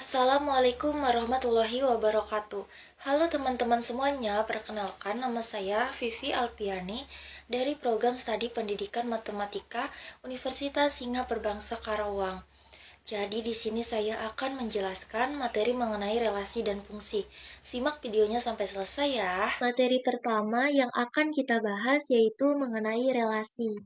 Assalamualaikum warahmatullahi wabarakatuh. Halo teman-teman semuanya, perkenalkan nama saya Vivi Alpiani dari program studi pendidikan matematika Universitas Singa Perbangsa Karawang. Jadi di sini saya akan menjelaskan materi mengenai relasi dan fungsi. Simak videonya sampai selesai ya. Materi pertama yang akan kita bahas yaitu mengenai relasi.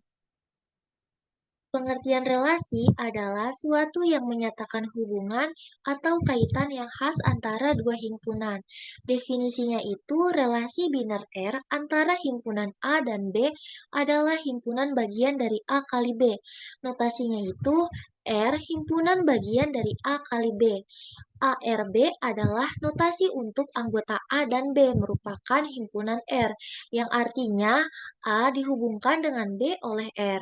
Pengertian relasi adalah suatu yang menyatakan hubungan atau kaitan yang khas antara dua himpunan. Definisinya itu, relasi biner R antara himpunan A dan B adalah himpunan bagian dari A kali B. Notasinya itu, R himpunan bagian dari A kali B. ARB adalah notasi untuk anggota A dan B merupakan himpunan R, yang artinya A dihubungkan dengan B oleh R.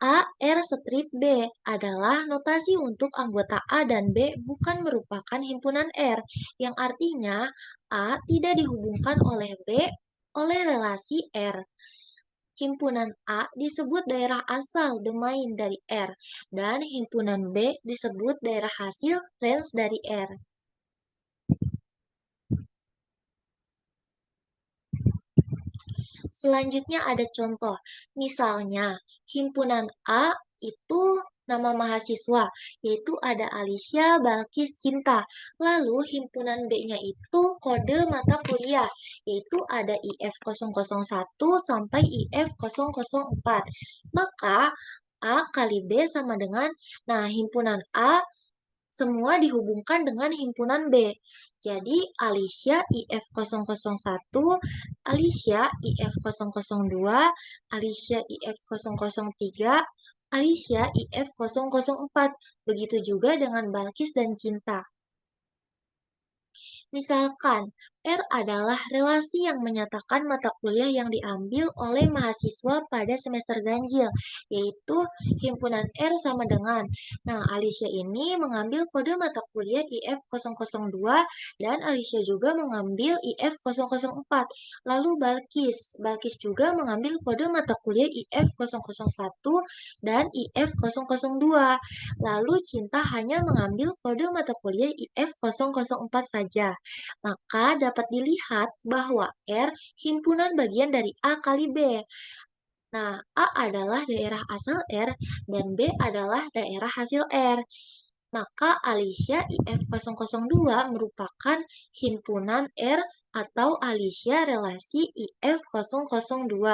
A, R strip B adalah notasi untuk anggota A dan B bukan merupakan himpunan R, yang artinya A tidak dihubungkan oleh B oleh relasi R. Himpunan A disebut daerah asal domain dari R, dan himpunan B disebut daerah hasil range dari R. Selanjutnya ada contoh, misalnya himpunan A itu nama mahasiswa, yaitu ada Alicia, Balkis, Cinta. Lalu himpunan B-nya itu kode mata kuliah, yaitu ada IF001 sampai IF004. Maka A kali B sama dengan, nah himpunan A semua dihubungkan dengan himpunan B. Jadi Alicia IF001, Alicia IF002, Alicia IF003, Alicia IF004. Begitu juga dengan Balkis dan Cinta. Misalkan, R adalah relasi yang menyatakan mata kuliah yang diambil oleh mahasiswa pada semester ganjil, yaitu himpunan R sama dengan. Nah, Alicia ini mengambil kode mata kuliah IF002 dan Alicia juga mengambil IF004. Lalu Balkis juga mengambil kode mata kuliah IF001 dan IF002. Lalu Cinta hanya mengambil kode mata kuliah IF004 saja. Maka dapat dilihat bahwa R himpunan bagian dari A kali B. Nah, A adalah daerah asal R dan B adalah daerah hasil R. Maka Alicia IF002 merupakan himpunan R atau Alicia relasi IF002.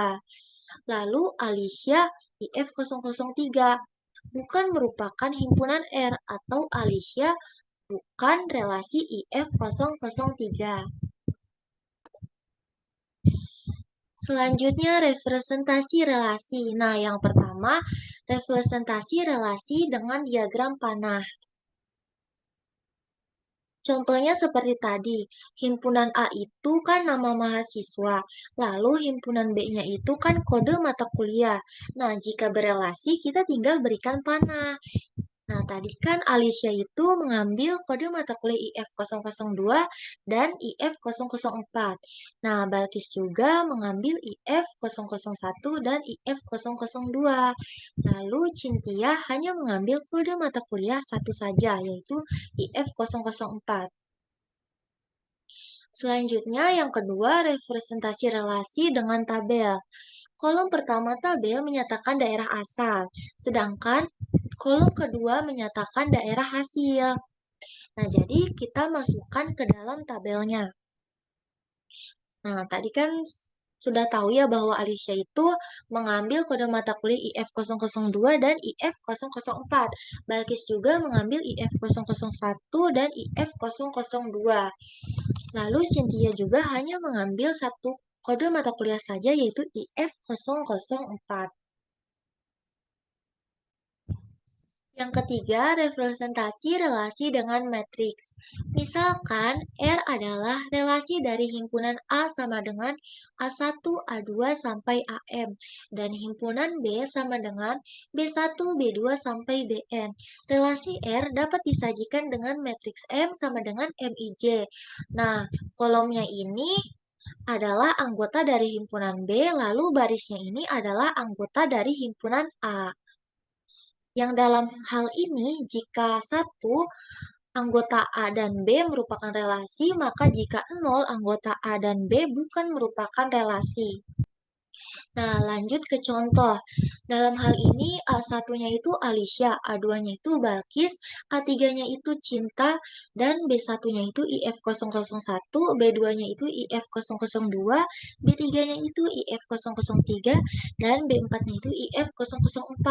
Lalu Alicia IF003 bukan merupakan himpunan R atau Alicia bukan relasi IF003. Selanjutnya representasi relasi. Nah, yang pertama representasi relasi dengan diagram panah. Contohnya seperti tadi, himpunan A itu kan nama mahasiswa, lalu himpunan B-nya itu kan kode mata kuliah. Nah, jika berelasi kita tinggal berikan panah. Nah, tadi kan Alicia itu mengambil kode mata kuliah IF002 dan IF004. Nah, Balkis juga mengambil IF001 dan IF002. Lalu Cynthia hanya mengambil kode mata kuliah satu saja, yaitu IF004. Selanjutnya, yang kedua, representasi relasi dengan tabel. Kolom pertama tabel menyatakan daerah asal, sedangkan kolom kedua menyatakan daerah hasil. Nah, jadi kita masukkan ke dalam tabelnya. Nah, tadi kan sudah tahu ya bahwa Alicia itu mengambil kode mata kuliah IF002 dan IF004. Balkis juga mengambil IF001 dan IF002. Lalu Cynthia juga hanya mengambil satu kode mata kuliah saja yaitu IF004. Yang ketiga, representasi relasi dengan matriks. Misalkan, R adalah relasi dari himpunan A sama dengan A1, A2 sampai AM, dan himpunan B sama dengan B1, B2 sampai Bn. Relasi R dapat disajikan dengan matriks M sama dengan Mij. Nah, kolomnya ini adalah anggota dari himpunan B, lalu barisnya ini adalah anggota dari himpunan A. Yang dalam hal ini, jika satu anggota A dan B merupakan relasi, maka jika 0, anggota A dan B bukan merupakan relasi. Nah, lanjut ke contoh. Dalam hal ini, A1-nya itu Alicia, A2-nya itu Balkis, A3-nya itu Cinta, dan B1-nya itu IF001, B2-nya itu IF002, B3-nya itu IF003, dan B4-nya itu IF004.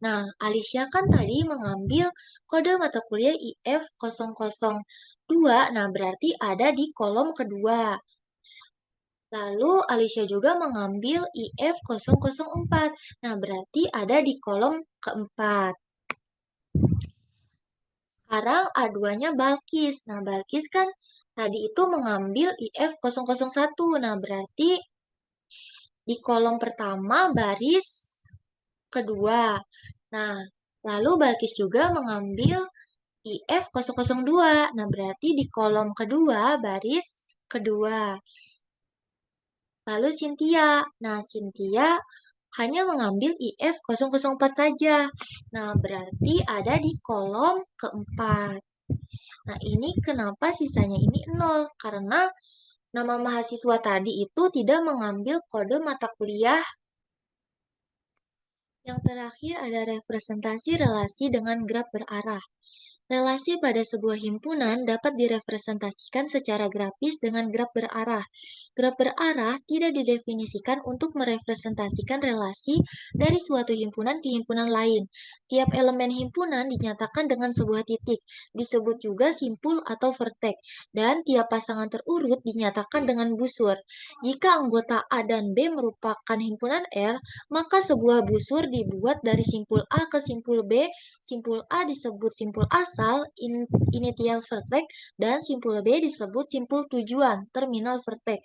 Nah, Alicia kan tadi mengambil kode mata kuliah IF002, nah berarti ada di kolom kedua. Lalu Alicia juga mengambil IF004. Nah, berarti ada di kolom keempat. Sekarang A2-nya Balkis. Nah, Balkis kan tadi itu mengambil IF001. Nah, berarti di kolom pertama baris kedua. Nah, lalu Balkis juga mengambil IF002. Nah, berarti di kolom kedua baris kedua. Lalu Cynthia. Nah, Cynthia hanya mengambil IF004 saja. Nah, berarti ada di kolom keempat. Nah, ini kenapa sisanya ini 0? Karena nama mahasiswa tadi itu tidak mengambil kode mata kuliah. Yang terakhir ada representasi relasi dengan graf berarah. Relasi pada sebuah himpunan dapat direpresentasikan secara grafis dengan graf berarah. Graf berarah tidak didefinisikan untuk merepresentasikan relasi dari suatu himpunan ke himpunan lain. Tiap elemen himpunan dinyatakan dengan sebuah titik, disebut juga simpul atau vertek, dan tiap pasangan terurut dinyatakan dengan busur. Jika anggota A dan B merupakan himpunan R, maka sebuah busur dibuat dari simpul A ke simpul B. Simpul A disebut simpul asal, initial vertex, dan simpul B disebut simpul tujuan, terminal vertex.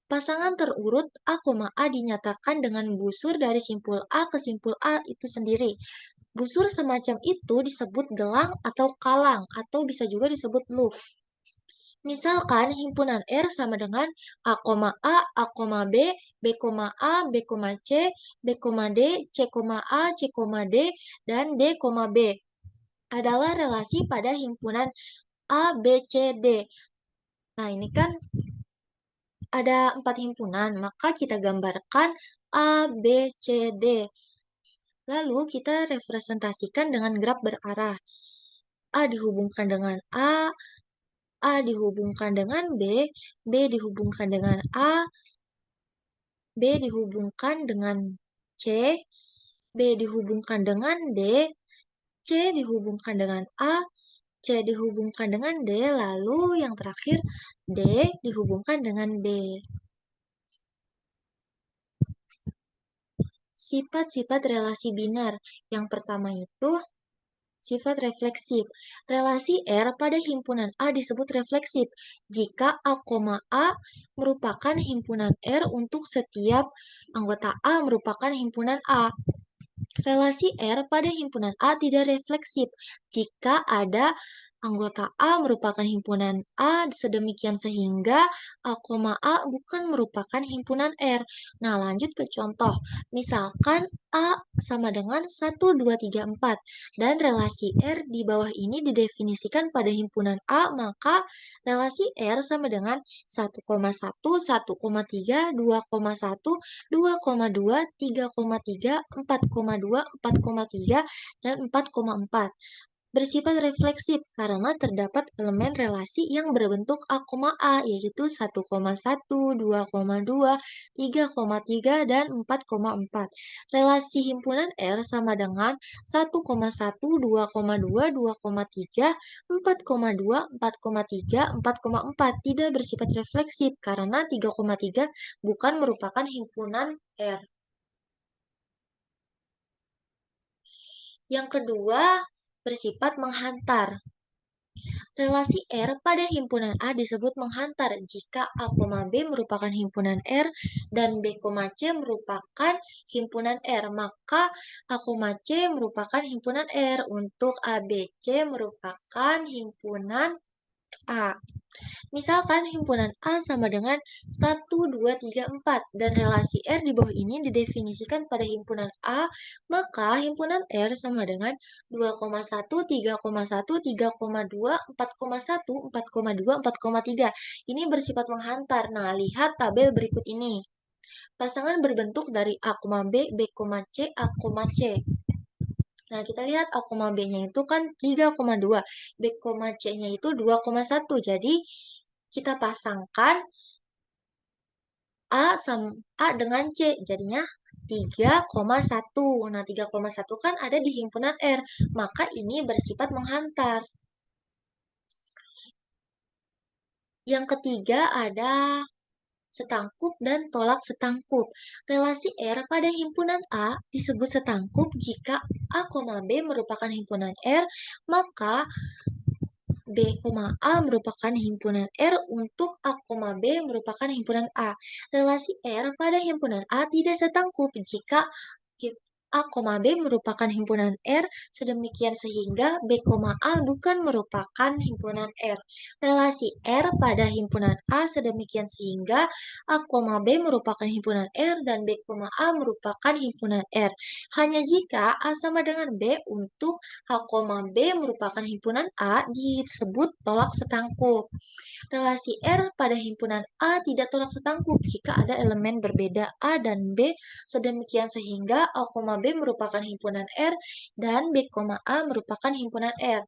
Pasangan terurut A, A dinyatakan dengan busur dari simpul A ke simpul A itu sendiri. Busur semacam itu disebut gelang atau kalang, atau bisa juga disebut loop. Misalkan himpunan R sama dengan A, A, B, B, A, B, C, B, D, C, A, C, D, dan D, B adalah relasi pada himpunan A, B, C, D. Nah, ini kan ada 4 himpunan, maka kita gambarkan A, B, C, D. Lalu kita representasikan dengan graf berarah. A dihubungkan dengan A dihubungkan dengan B dihubungkan dengan A, B dihubungkan dengan C, B dihubungkan dengan D, C dihubungkan dengan A, C dihubungkan dengan D, lalu yang terakhir D dihubungkan dengan B. Sifat-sifat relasi biner. Yang pertama itu sifat refleksif. Relasi R pada himpunan A disebut refleksif jika A, A merupakan himpunan R untuk setiap anggota A merupakan himpunan A. Relasi R pada himpunan A tidak refleksif jika ada anggota A merupakan himpunan A sedemikian sehingga A, A bukan merupakan himpunan R. Nah, lanjut ke contoh. Misalkan A sama dengan 1, 2, 3, 4 dan relasi R di bawah ini didefinisikan pada himpunan A, maka relasi R sama dengan 1,1, 1,3, 2,1, 2,2, 3,3, 4,2, 4,3, dan 4,4. Bersifat refleksif karena terdapat elemen relasi yang berbentuk A, yaitu 1,1, 2,2, 3,3, dan 4,4. Relasi himpunan R sama dengan 1,1, 2,2, 2,3, 4,2, 4,3, 4,4. Tidak bersifat refleksif karena 3,3 bukan merupakan himpunan R. Yang kedua, bersifat menghantar. Relasi R pada himpunan A disebut menghantar jika A, B merupakan himpunan R dan B, C merupakan himpunan R. Maka A, C merupakan himpunan R. Untuk A, B, C merupakan himpunan A. Misalkan himpunan A sama dengan 1, 2, 3, 4 dan relasi R di bawah ini didefinisikan pada himpunan A, maka himpunan R sama dengan 2,1, 3,1, 3,2, 4,1, 4,2, 4,3. Ini bersifat menghantar. Nah, lihat tabel berikut ini. Pasangan berbentuk dari A, B, B, C, A, C. Nah, kita lihat A, B-nya itu kan 3,2, B, C-nya itu 2,1. Jadi, kita pasangkan A dengan C, jadinya 3,1. Nah, 3,1 kan ada di himpunan R, maka ini bersifat menghantar. Yang ketiga ada setangkup dan tolak setangkup. Relasi R pada himpunan A disebut setangkup jika A, B merupakan himpunan R, maka B, A merupakan himpunan R untuk A, B merupakan himpunan A. Relasi R pada himpunan A tidak setangkup jika A, B merupakan himpunan R, sedemikian sehingga B, A bukan merupakan himpunan R. Relasi R pada himpunan A sedemikian sehingga A, B merupakan himpunan R dan B, A merupakan himpunan R. Hanya jika A sama dengan B untuk A, B merupakan himpunan A disebut tolak setangkup. Relasi R pada himpunan A tidak tolak setangkup jika ada elemen berbeda A dan B sedemikian sehingga A, B merupakan himpunan R dan B, A merupakan himpunan R.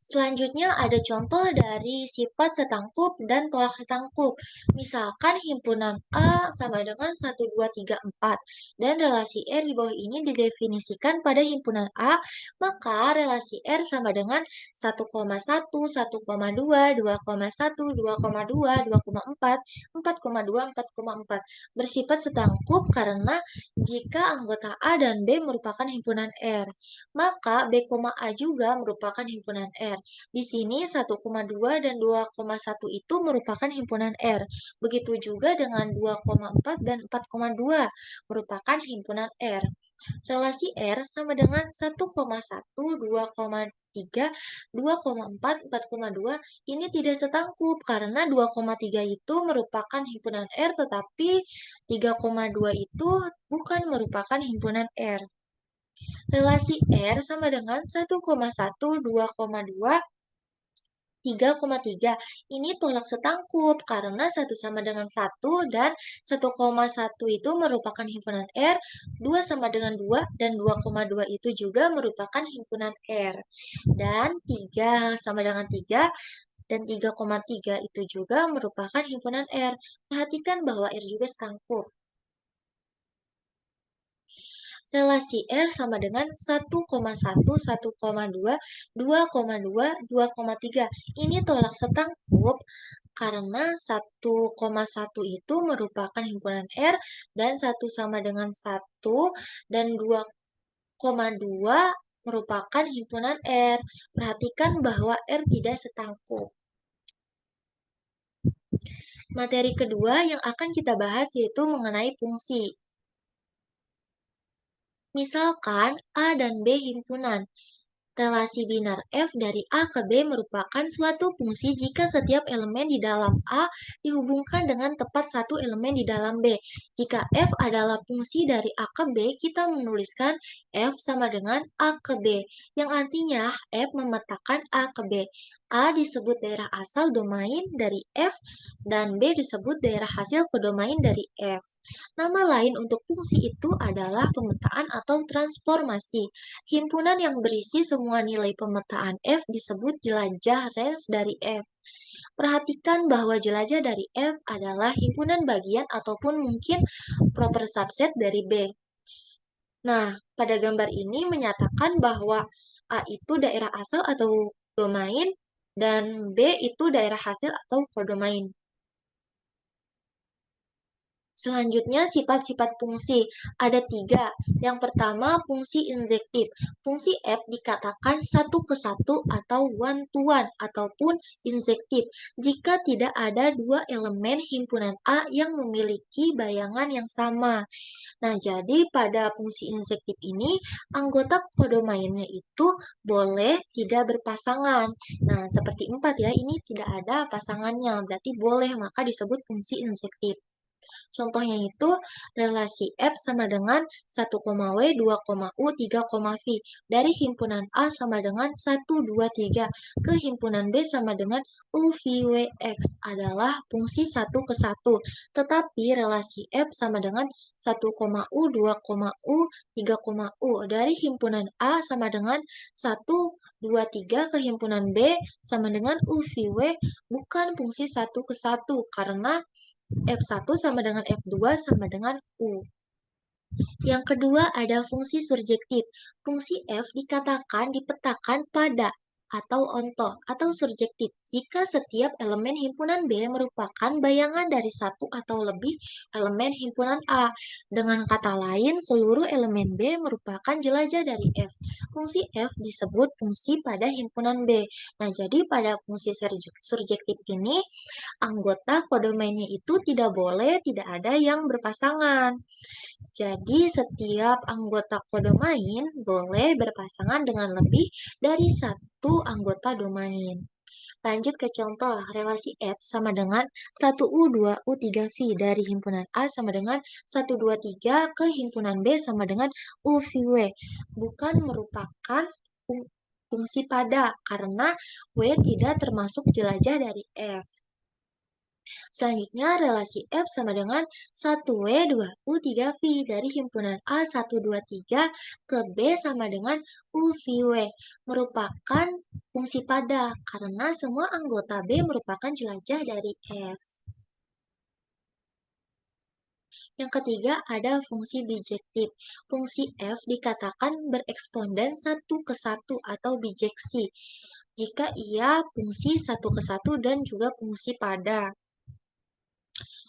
Selanjutnya ada contoh dari sifat setangkup dan tolak setangkup. Misalkan himpunan A sama dengan 1, 2, 3, 4 dan relasi R di bawah ini didefinisikan pada himpunan A, maka relasi R sama dengan 1,1, 1,2, 2,1, 2,2, 2,4, 4,2, 4,4. Bersifat setangkup karena jika anggota A dan B merupakan himpunan R, maka B, A juga merupakan himpunan R. Di sini 1,2 dan 2,1 itu merupakan himpunan R. Begitu juga dengan 2,4 dan 4,2 merupakan himpunan R. Relasi R sama dengan 1,1, 2,3, 2,4, 4,2 ini tidak setangkup karena 2,3 itu merupakan himpunan R tetapi 3,2 itu bukan merupakan himpunan R. Relasi R sama dengan 1,1, 2,2, 3,3. Ini tolak setangkup karena 1 sama dengan 1 dan 1,1 itu merupakan himpunan R, 2 sama dengan 2 dan 2,2 itu juga merupakan himpunan R. Dan 3 sama dengan 3 dan 3,3 itu juga merupakan himpunan R. Perhatikan bahwa R juga setangkup. Relasi R sama dengan 1,1, 1,2, 2,2, 2,3. Ini tolak setangkup karena 1,1 itu merupakan himpunan R dan 1 sama dengan 1 dan 2,2 merupakan himpunan R. Perhatikan bahwa R tidak setangkup. Materi kedua yang akan kita bahas yaitu mengenai fungsi. Misalkan A dan B himpunan. Relasi binar F dari A ke B merupakan suatu fungsi jika setiap elemen di dalam A dihubungkan dengan tepat satu elemen di dalam B. Jika F adalah fungsi dari A ke B, kita menuliskan F sama dengan A ke B, yang artinya F memetakan A ke B. A disebut daerah asal domain dari F, dan B disebut daerah hasil kodomain dari F. Nama lain untuk fungsi itu adalah pemetaan atau transformasi. Himpunan yang berisi semua nilai pemetaan F disebut jelajah range dari F. Perhatikan bahwa jelajah dari F adalah himpunan bagian ataupun mungkin proper subset dari B. Nah, pada gambar ini menyatakan bahwa A itu daerah asal atau domain dan B itu daerah hasil atau kodomain. Selanjutnya, sifat-sifat fungsi. Ada tiga. Yang pertama, fungsi injektif. Fungsi F dikatakan satu ke satu atau one to one ataupun injektif jika tidak ada dua elemen himpunan A yang memiliki bayangan yang sama. Nah, jadi pada fungsi injektif ini, anggota kodomainnya itu boleh tidak berpasangan. Nah, seperti 4 ya, ini tidak ada pasangannya, berarti boleh, maka disebut fungsi injektif. Contohnya itu relasi F sama dengan 1, W, 2, U, 3, V dari himpunan A sama dengan 1, 2, 3 ke himpunan B sama dengan U, V, W, X adalah fungsi 1 ke 1. Tetapi relasi F sama dengan 1, U, 2, U, 3, U dari himpunan A sama dengan 1, 2, 3 ke himpunan B sama dengan U, V, W bukan fungsi 1 ke 1 karena F1 sama dengan F2 sama dengan U. Yang kedua ada fungsi surjektif. Fungsi F dikatakan dipetakan pada atau onto atau surjektif jika setiap elemen himpunan B merupakan bayangan dari satu atau lebih elemen himpunan A. Dengan kata lain, seluruh elemen B merupakan jelajah dari F. Fungsi F disebut fungsi pada himpunan B. Nah, jadi pada fungsi surjektif ini, anggota kodomainya itu tidak boleh tidak ada yang berpasangan. Jadi setiap anggota kodomain boleh berpasangan dengan lebih dari satu anggota domain. Lanjut ke contoh, relasi F sama dengan 1U, 2U, 3V dari himpunan A sama dengan 1, 2, 3 ke himpunan B sama dengan U, V, W. Bukan merupakan fungsi pada, karena W tidak termasuk jelajah dari F. Selanjutnya, relasi F sama dengan 1W, 2U, 3V dari himpunan A 1, 2, 3 ke B sama dengan U, V, W merupakan fungsi pada karena semua anggota B merupakan jelajah dari F. Yang ketiga ada fungsi bijektif. Fungsi F dikatakan bereksponden satu ke satu atau bijeksi jika ia fungsi satu ke satu dan juga fungsi pada.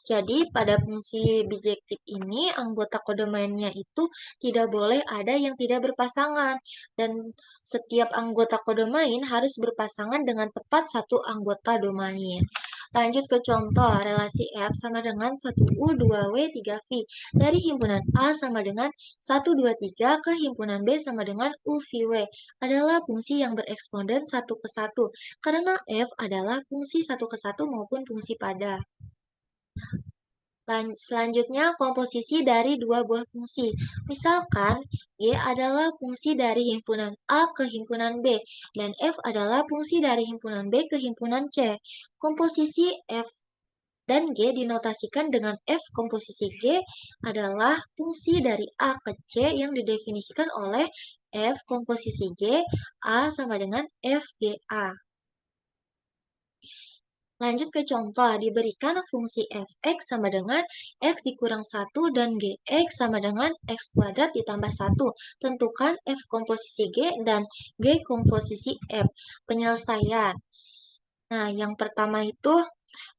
Jadi pada fungsi bijektif ini anggota kodomainnya itu tidak boleh ada yang tidak berpasangan dan setiap anggota kodomain harus berpasangan dengan tepat satu anggota domain. Lanjut ke contoh, relasi F sama dengan 1U, 2W, 3V dari himpunan A sama dengan 1, 2, 3 ke himpunan B sama dengan U, V, W adalah fungsi yang bereksponden satu ke satu karena F adalah fungsi satu ke satu maupun fungsi pada. Selanjutnya, komposisi dari dua buah fungsi. Misalkan, Y adalah fungsi dari himpunan A ke himpunan B, dan F adalah fungsi dari himpunan B ke himpunan C. Komposisi F dan G dinotasikan dengan F komposisi G adalah fungsi dari A ke C yang didefinisikan oleh F komposisi G, A sama dengan FGA. Lanjut ke contoh, diberikan fungsi f(x) sama dengan x dikurang 1 dan gx sama dengan x kuadrat ditambah 1. Tentukan f komposisi g dan g komposisi f. Penyelesaian. Nah, yang pertama itu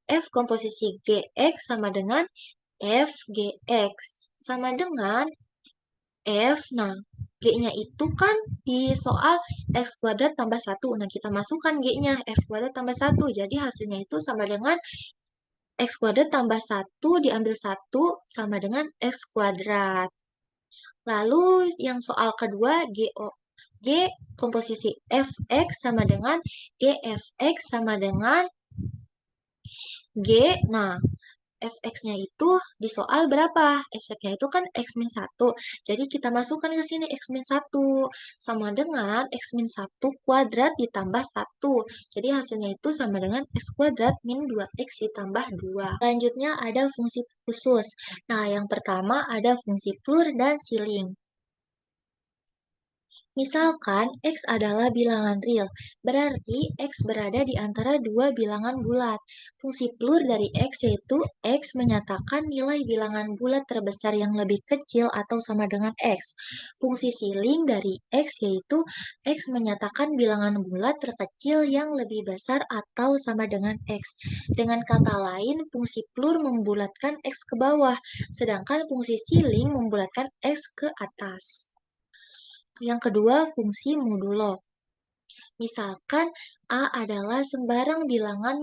f komposisi gx sama dengan f gx sama dengan F. Nah, G-nya itu kan di soal X kuadrat tambah 1. Nah, kita masukkan G-nya, F kuadrat tambah 1. Jadi hasilnya itu sama dengan X kuadrat tambah 1 diambil 1 sama dengan X kuadrat. Lalu yang soal kedua, G komposisi Fx sama dengan GFX sama dengan G. Nah, fx-nya itu di soal berapa? Fx-nya itu kan x min 1. Jadi kita masukkan ke sini x min 1 sama dengan x min 1 kuadrat ditambah 1. Jadi hasilnya itu sama dengan x kuadrat min 2x ditambah 2. Selanjutnya ada fungsi khusus. Nah, yang pertama ada fungsi plur dan siling. Misalkan X adalah bilangan real, berarti X berada di antara dua bilangan bulat. Fungsi plur dari X yaitu X menyatakan nilai bilangan bulat terbesar yang lebih kecil atau sama dengan X. Fungsi siling dari X yaitu X menyatakan bilangan bulat terkecil yang lebih besar atau sama dengan X. Dengan kata lain, fungsi plur membulatkan X ke bawah, sedangkan fungsi siling membulatkan X ke atas. Yang kedua, fungsi modulo. Misalkan A adalah sembarang bilangan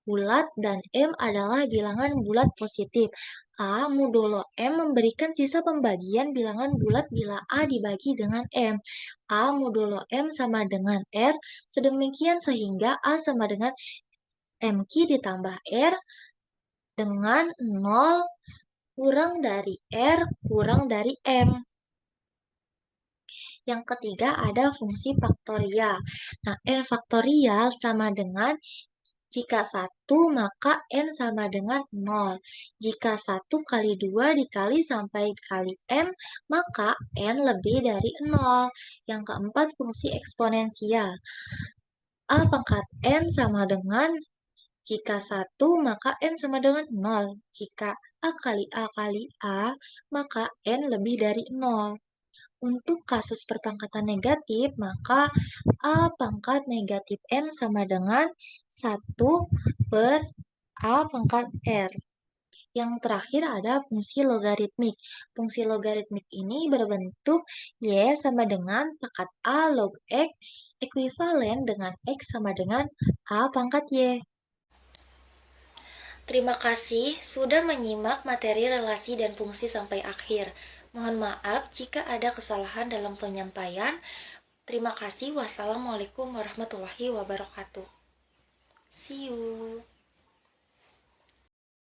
bulat dan M adalah bilangan bulat positif. A modulo M memberikan sisa pembagian bilangan bulat bila A dibagi dengan M. A modulo M sama dengan R, sedemikian sehingga A sama dengan MQ ditambah R dengan 0 kurang dari R kurang dari M. Yang ketiga ada fungsi faktorial. Nah, n faktorial sama dengan jika 1 maka n sama dengan 0. Jika 1 kali 2 dikali sampai kali n maka n lebih dari 0. Yang keempat fungsi eksponensial. A pangkat n sama dengan jika 1 maka n sama dengan 0. Jika A kali A kali A maka n lebih dari 0. Untuk kasus perpangkatan negatif, maka A pangkat negatif N sama dengan 1 per A pangkat R. Yang terakhir ada fungsi logaritmik. Fungsi logaritmik ini berbentuk Y sama dengan pangkat A log X ekuivalen dengan X sama dengan A pangkat Y. Terima kasih sudah menyimak materi relasi dan fungsi sampai akhir. Mohon maaf jika ada kesalahan dalam penyampaian. Terima kasih. Wassalamualaikum warahmatullahi wabarakatuh. See you.